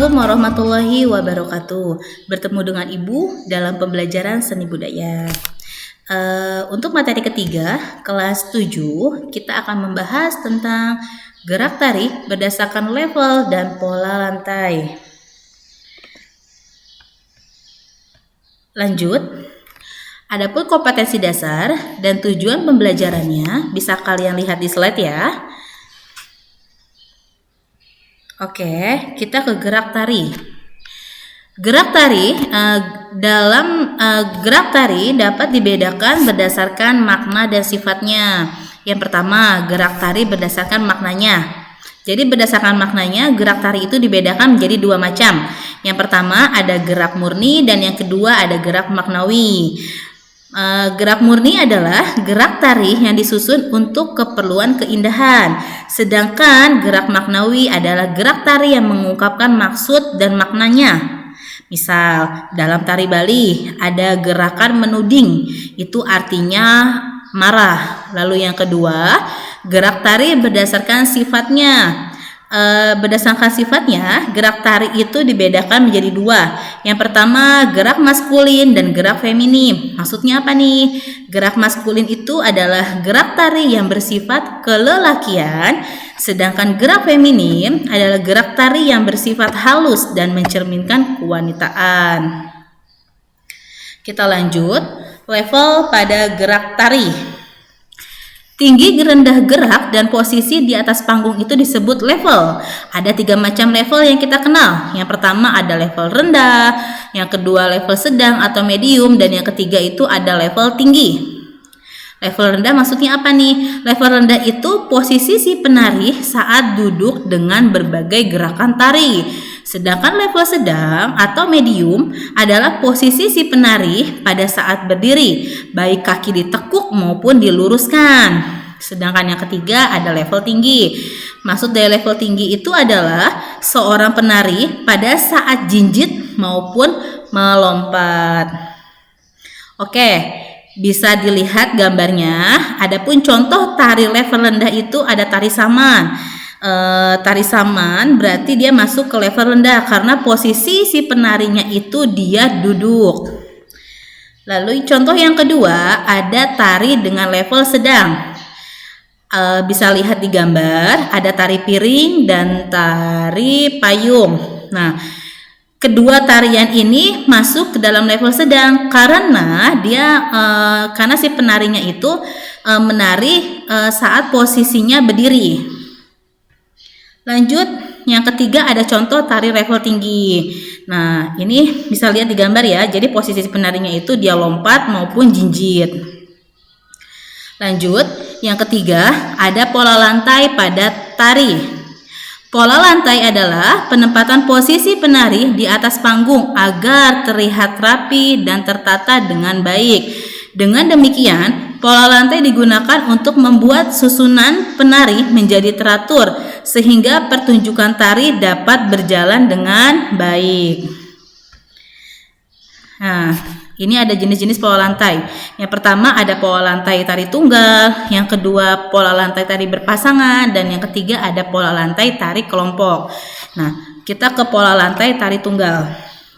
Assalamualaikum warahmatullahi wabarakatuh. Bertemu dengan Ibu dalam pembelajaran seni budaya. Untuk materi ketiga, kelas 7, kita akan membahas tentang gerak tari berdasarkan level dan pola lantai. Lanjut. Adapun kompetensi dasar dan tujuan pembelajarannya bisa kalian lihat di slide ya. Oke, kita ke gerak tari. Gerak tari gerak tari dapat dibedakan berdasarkan makna dan sifatnya. Yang pertama, gerak tari berdasarkan maknanya. Jadi berdasarkan maknanya, gerak tari itu dibedakan menjadi dua macam. Yang pertama ada gerak murni dan yang kedua ada gerak maknawi. Gerak murni adalah gerak tari yang disusun untuk keperluan keindahan. Sedangkan gerak maknawi adalah gerak tari yang mengungkapkan maksud dan maknanya. Misal, dalam tari Bali ada gerakan menuding, itu artinya marah. Lalu yang kedua, gerak tari berdasarkan sifatnya. Berdasarkan sifatnya, gerak tari itu dibedakan menjadi dua. Yang pertama, gerak maskulin dan gerak feminim. Maksudnya apa nih? Gerak maskulin itu adalah gerak tari yang bersifat kelelakian, sedangkan gerak feminim adalah gerak tari yang bersifat halus dan mencerminkan kewanitaan. Kita lanjut, level pada gerak tari. Tinggi, rendah gerak, dan posisi di atas panggung itu disebut level. Ada 3 macam level yang kita kenal. Yang pertama ada level rendah, yang kedua level sedang atau medium, dan yang ketiga itu ada level tinggi. Level rendah maksudnya apa nih? Level rendah itu posisi si penari saat duduk dengan berbagai gerakan tari. Sedangkan level sedang atau medium adalah posisi si penari pada saat berdiri, baik kaki ditekuk maupun diluruskan. Sedangkan yang ketiga ada level tinggi. Maksud dari level tinggi itu adalah seorang penari pada saat jinjit maupun melompat. Oke, bisa dilihat gambarnya. Adapun contoh tari level rendah itu ada tari saman. Tari saman berarti dia masuk ke level rendah karena posisi si penarinya itu dia duduk. Lalu contoh yang kedua ada tari dengan level sedang. Bisa lihat di gambar ada tari piring dan tari payung. Nah, kedua tarian ini masuk ke dalam level sedang karena karena si penarinya itu menari saat posisinya berdiri. Lanjut, yang ketiga ada contoh tari level tinggi. Nah, ini bisa lihat di gambar ya. Jadi posisi penarinya itu dia lompat maupun jinjit. Lanjut, yang ketiga ada pola lantai pada tari. Pola lantai adalah penempatan posisi penari di atas panggung agar terlihat rapi dan tertata dengan baik. Dengan demikian, pola lantai digunakan untuk membuat susunan penari menjadi teratur sehingga pertunjukan tari dapat berjalan dengan baik. Nah, ini ada jenis-jenis pola lantai. Yang pertama ada pola lantai tari tunggal, yang kedua pola lantai tari berpasangan, dan yang ketiga ada pola lantai tari kelompok. Nah, kita ke pola lantai tari tunggal.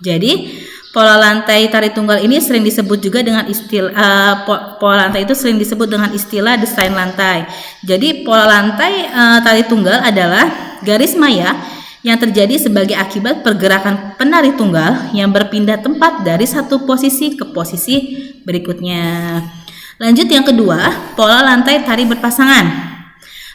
Jadi, pola lantai tari tunggal ini sering disebut juga dengan istilah pola lantai itu sering disebut dengan istilah desain lantai. Jadi, pola lantai tari tunggal adalah garis maya yang terjadi sebagai akibat pergerakan penari tunggal yang berpindah tempat dari satu posisi ke posisi berikutnya. Lanjut yang kedua, pola lantai tari berpasangan.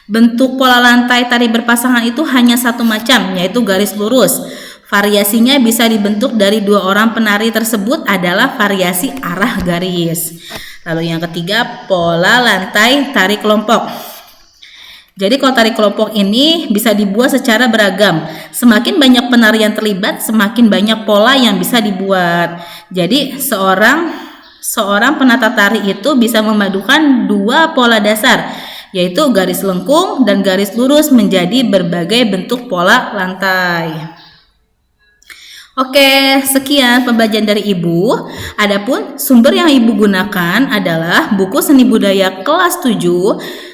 Bentuk pola lantai tari berpasangan itu hanya satu macam, yaitu garis lurus. Variasinya bisa dibentuk dari dua orang penari tersebut adalah variasi arah garis. Lalu yang ketiga, pola lantai tari kelompok. Jadi kalau tari kelompok ini bisa dibuat secara beragam. Semakin banyak penari yang terlibat, semakin banyak pola yang bisa dibuat. Jadi seorang penata tari itu bisa memadukan dua pola dasar, yaitu garis lengkung dan garis lurus menjadi berbagai bentuk pola lantai. Oke, sekian pembelajaran dari Ibu. Adapun sumber yang Ibu gunakan adalah buku seni budaya kelas 7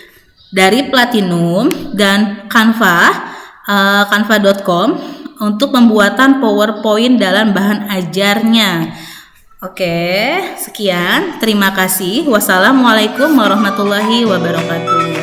dari Platinum dan Canva, canva.com. untuk pembuatan PowerPoint dalam bahan ajarnya. Oke, sekian. Terima kasih. Wassalamualaikum warahmatullahi wabarakatuh.